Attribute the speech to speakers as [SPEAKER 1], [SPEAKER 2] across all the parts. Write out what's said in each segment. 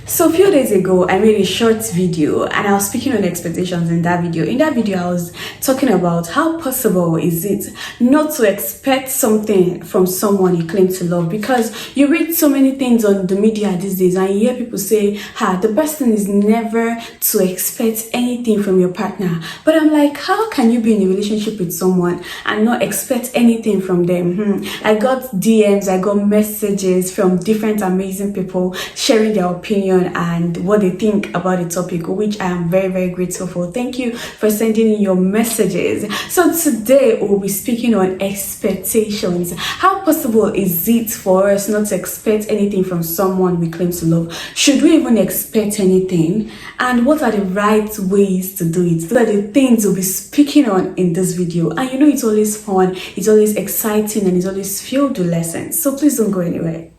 [SPEAKER 1] So a few days ago, I made a short video and I was speaking on expectations in that video. In that video, I was talking about how possible is it not to expect something from someone you claim to love, because you read so many things on the media these days and you hear people say, the best thing is never to expect anything from your partner. But I'm like, how can you be in a relationship with someone and not expect anything from them? I got DMs, I got messages from different amazing people sharing their opinion and what they think about the topic, which I am very, very grateful for. Thank you for sending in your messages. So today we'll be speaking on expectations. How possible is it for us not to expect anything from someone we claim to love? Should we even expect anything? And what are the right ways to do it? Those are the things we'll be speaking on in this video. And you know, it's always fun, it's always exciting, and it's always filled with lessons. So please don't go anywhere.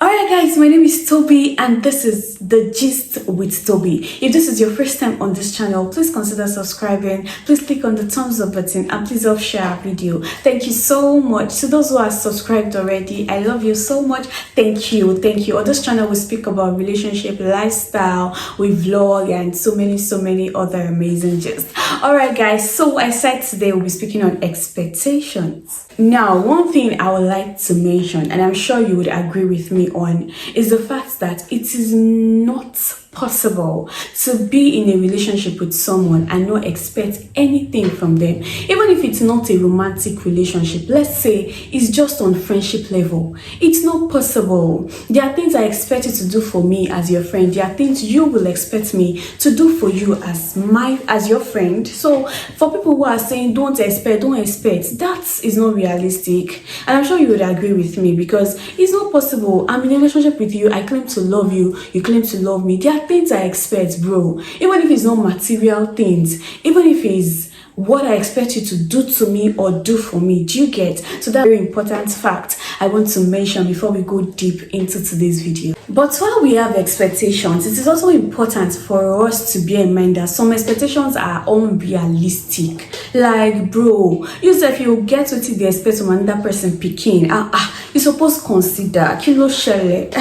[SPEAKER 1] Alright guys, my name is Toby and this is the Gist with Toby. If this is your first time on this channel, please consider subscribing. Please click on the thumbs up button and please help share our video. Thank you so much. To those who are subscribed already, I love you so much. Thank you. On this channel we speak about relationship, lifestyle, we vlog and so many other amazing gists. Alright guys, so I said today we'll be speaking on expectations. Now, one thing I would like to mention, and I'm sure you would agree with me on, is the fact that it is not possible to be in a relationship with someone and not expect anything from them. Even if it's not a romantic relationship, let's say it's just on friendship level, it's not possible. There are things I expect you to do for me as your friend. There are things you will expect me to do for you as your friend. So for people who are saying don't expect, that is not realistic. And I'm sure you would agree with me, because it's not possible. I'm in a relationship with you, I claim to love you, you claim to love me. There are things I expect, bro. Even if it's not material things, even if it's what I expect you to do to me or do for me. Do you get? So that's a very important fact I want to mention before we go deep into today's video. But while we have expectations, it is also important for us to bear in mind that some expectations are unrealistic. Like, bro, if you get what they expect from another person picking, you're supposed to consider kilo shele.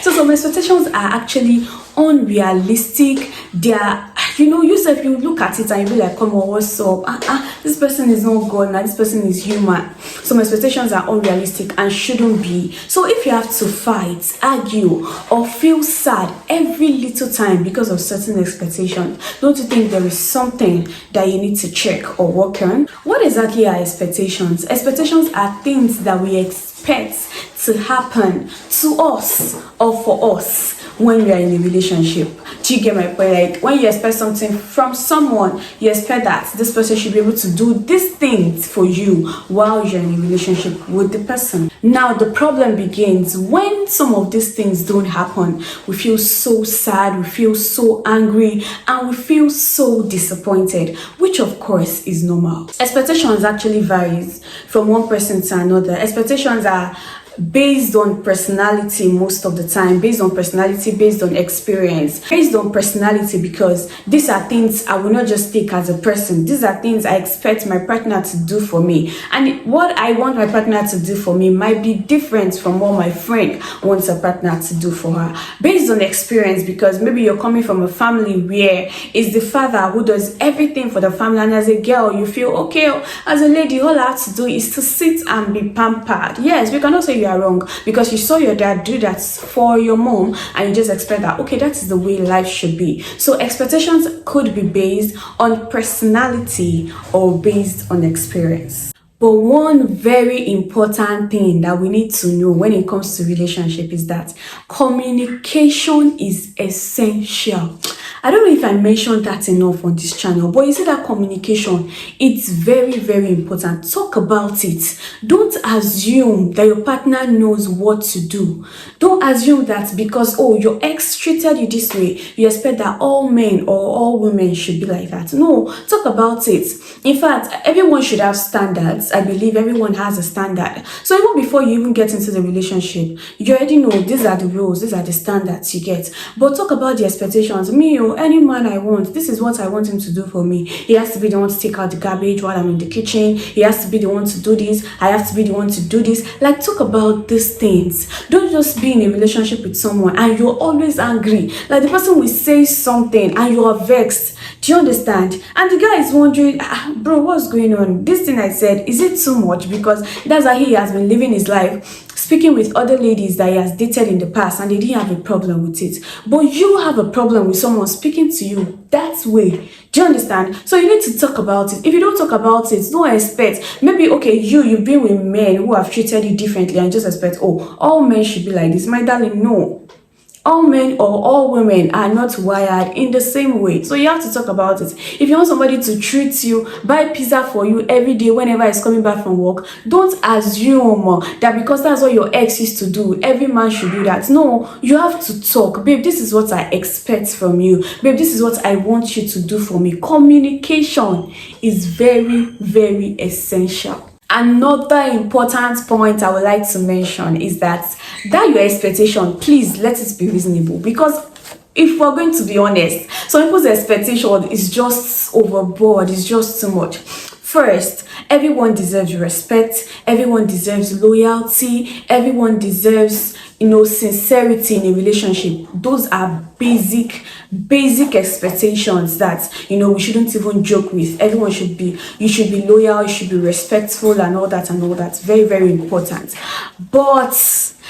[SPEAKER 1] So some expectations are actually unrealistic. They are, if you look at it and you be like, come on, what's up? This person is not God, now this person is human. Some expectations are unrealistic and shouldn't be. So if you have to fight, argue, or feel sad every little time because of certain expectations, don't you think there is something that you need to check or work on? What exactly are expectations? Expectations are things that we expect to happen to us or for us when we are in a relationship. Do you get my point? Like, when you expect something from someone, you expect that this person should be able to do these things for you while you're in a relationship with the person. Now, the problem begins when some of these things don't happen. We feel so sad, we feel so angry, and we feel so disappointed, which of course is normal. Expectations actually varies from one person to another. Expectations are based on personality most of the time, based on experience, based on personality, because these are things I will not just take as a person. These are things I expect my partner to do for me, and what I want my partner to do for me might be different from what my friend wants a partner to do for her. Based on experience, because maybe you're coming from a family where it's the father who does everything for the family, and as a girl you feel, okay, as a lady, all I have to do is to sit and be pampered. Yes, we cannot say you are wrong, because you saw your dad do that for your mom and you just expect that, okay, that is the way life should be. So expectations could be based on personality or based on experience. But one very important thing that we need to know when it comes to relationship is that communication is essential. I don't know if I mentioned that enough on this channel, but you see that communication, it's very, very important. Talk about it. Don't assume that your partner knows what to do. Don't assume that because, your ex treated you this way, you expect that all men or all women should be like that. No, talk about it. In fact, everyone should have standards. standards. I believe everyone has a standard. So even before you even get into the relationship, you already know these are the rules, these are the standards you get. But talk about the expectations. Me, any man I want, this is what I want him to do for me. He has to be the one to take out the garbage while I'm in the kitchen. He has to be the one to do this. I have to be the one to do this. Like, talk about these things. Don't just be in a relationship with someone and you're always angry. Like, the person will say something and you are vexed. Do you understand? And the guy is wondering, bro, what's going on? This thing I said, is it too much? Because that's how he has been living his life, speaking with other ladies that he has dated in the past and they didn't have a problem with it. But you have a problem with someone speaking to you that way. Do you understand? So you need to talk about it. If you don't talk about it, don't expect. Maybe, okay, you've been with men who have treated you differently and just expect, oh, all men should be like this. My darling, no. All men or all women are not wired in the same way. So you have to talk about it. If you want somebody to treat you, buy pizza for you every day whenever he's coming back from work, don't assume that because that's what your ex used to do, every man should do that. No, you have to talk. Babe, this is what I expect from you. Babe, this is what I want you to do for me. Communication is very, very essential. Another important point I would like to mention is that your expectation, please let it be reasonable. Because if we're going to be honest, some people's expectation is just overboard, it's just too much. First, everyone deserves respect, everyone deserves loyalty, everyone deserves, sincerity in a relationship. Those are basic expectations that, we shouldn't even joke with. Everyone you should be loyal, you should be respectful and all that. Very, very important. But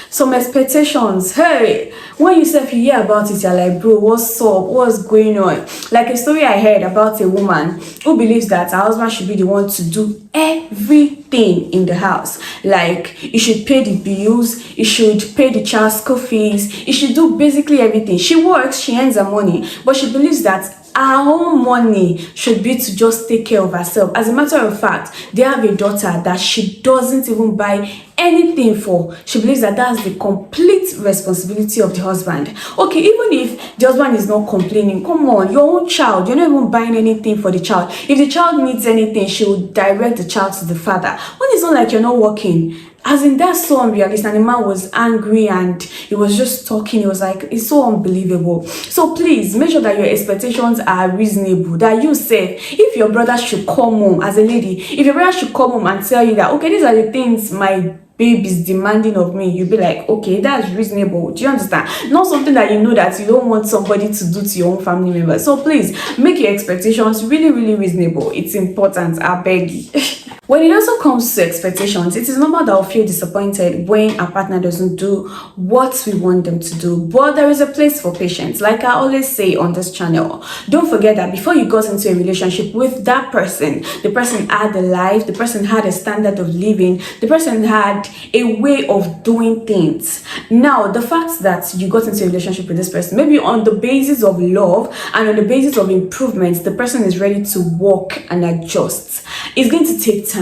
[SPEAKER 1] some expectations, hey, when you hear about it, you're like, bro, what's up? What's going on? Like a story I heard about a woman who believes that her husband should be the one to do everything in the house. Like, he should pay the bills, he should pay the child school fees, he should do basically everything. She works, she earns her money, but she believes that our own money should be to just take care of herself. As a matter of fact, they have a daughter that she doesn't even buy anything for. She believes that that's the complete responsibility of the husband. Okay, even if the husband is not complaining, come on, your own child, you're not even buying anything for the child. If the child needs anything, she will direct the child to the father. When it's not like you're not working, as in, that's so unrealistic. And the man was angry and he was just talking. He was like, it's so unbelievable. So please make sure that your expectations are reasonable. That you say, if your brother should come home, as a lady, if your brother should come home and tell you that, okay, these are the things my babe is demanding of me, you'll be like, okay, that's reasonable. Do you understand? Not something that you know that you don't want somebody to do to your own family member. So please make your expectations really, really reasonable. It's important. I beg you. When it also comes to expectations, it is normal that we'll feel disappointed when our partner doesn't do what we want them to do. But there is a place for patience. Like I always say on this channel, don't forget that before you got into a relationship with that person, the person had a life, the person had a standard of living, the person had a way of doing things. Now, the fact that you got into a relationship with this person, maybe on the basis of love and on the basis of improvements, the person is ready to work and adjust. It's going to take time.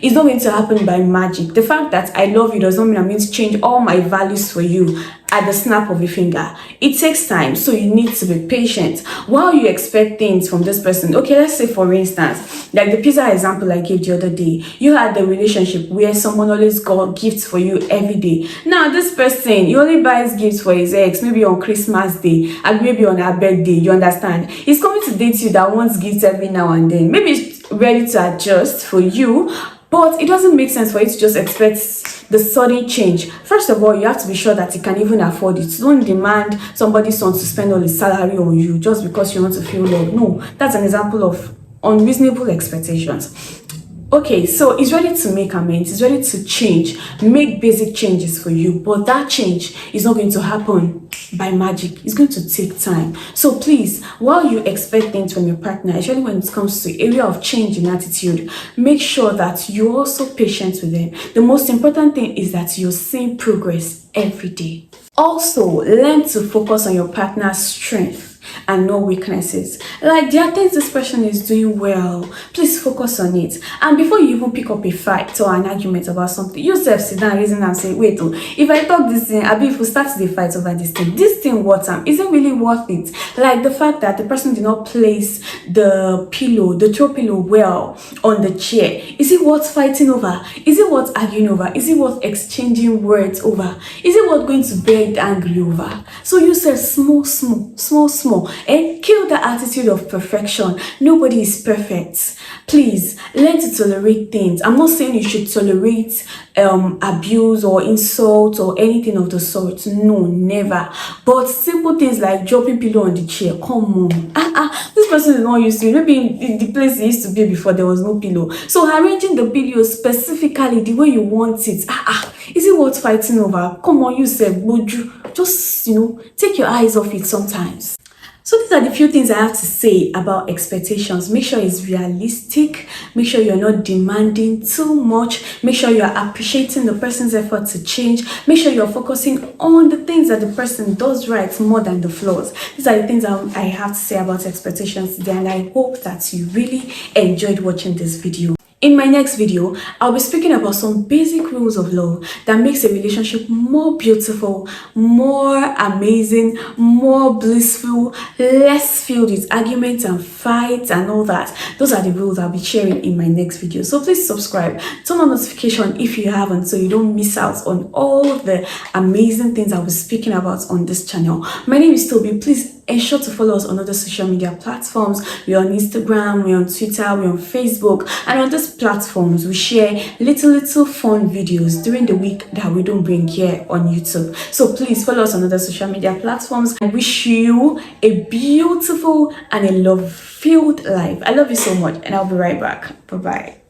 [SPEAKER 1] It's not going to happen by magic. The fact that I love you does not mean I'm going to change all my values for you at the snap of a finger. It takes time, so you need to be patient while you expect things from this person. Okay, let's say for instance, like the pizza example I gave the other day, you had the relationship where someone always got gifts for you every day. Now this person, he only buys gifts for his ex, maybe on Christmas Day and maybe on her birthday. You understand? He's coming to date you that wants gifts every now and then. Maybe it's ready to adjust for you, but it doesn't make sense for you to just expect the sudden change. First of all, you have to be sure that you can even afford it. Don't demand somebody's son to spend all his salary on you just because you want to feel loved. No, that's an example of unreasonable expectations. Okay, so he's ready to make amends, he's ready to change, make basic changes for you, but that change is not going to happen by magic. It's going to take time. So please, while you expect things from your partner, especially when it comes to area of change in attitude, make sure that you're also patient with them. The most important thing is that you're seeing progress every day. Also, learn to focus on your partner's strength. and no weaknesses. Like, there are things this person is doing well, please focus on it. And before you even pick up a fight or an argument about something, you self sit down, reason and say, wait, oh, if I talk this thing, Abi, if we start the fight over this thing what is it really worth it? Like the fact that the person did not place the throw pillow well on the chair, is it worth fighting over? Is it worth arguing over? Is it worth exchanging words over? Is it worth going to bed angry over? So you said small, and kill the attitude of perfection. Nobody is perfect. Please learn to tolerate things. I'm not saying you should tolerate abuse or insult or anything of the sort. No, never. But simple things like dropping pillow on the chair, come on. This person is not used to it. Maybe in the place it used to be before there was no pillow. So arranging the pillow specifically the way you want it, is it worth fighting over? Come on, you said, would you just, take your eyes off it sometimes. So these are the few things I have to say about expectations. Make sure it's realistic. Make sure you're not demanding too much. Make sure you're appreciating the person's effort to change. Make sure you're focusing on the things that the person does right more than the flaws. These are the things I have to say about expectations today, and I hope that you really enjoyed watching this video. In my next video, I'll be speaking about some basic rules of love that makes a relationship more beautiful, more amazing, more blissful, less filled with arguments and fights and all that. Those are the rules I'll be sharing in my next video. So please subscribe, turn on notification if you haven't, so you don't miss out on all the amazing things I'll be speaking about on this channel. My name is Toby. Please ensure to follow us on other social media platforms. We're on Instagram, we're on Twitter, we're on Facebook, and on these platforms we share little fun videos during the week that we don't bring here on YouTube. So please follow us on other social media platforms. I wish you a beautiful and a love-filled life. I love you so much, and I'll be right back. Bye-bye.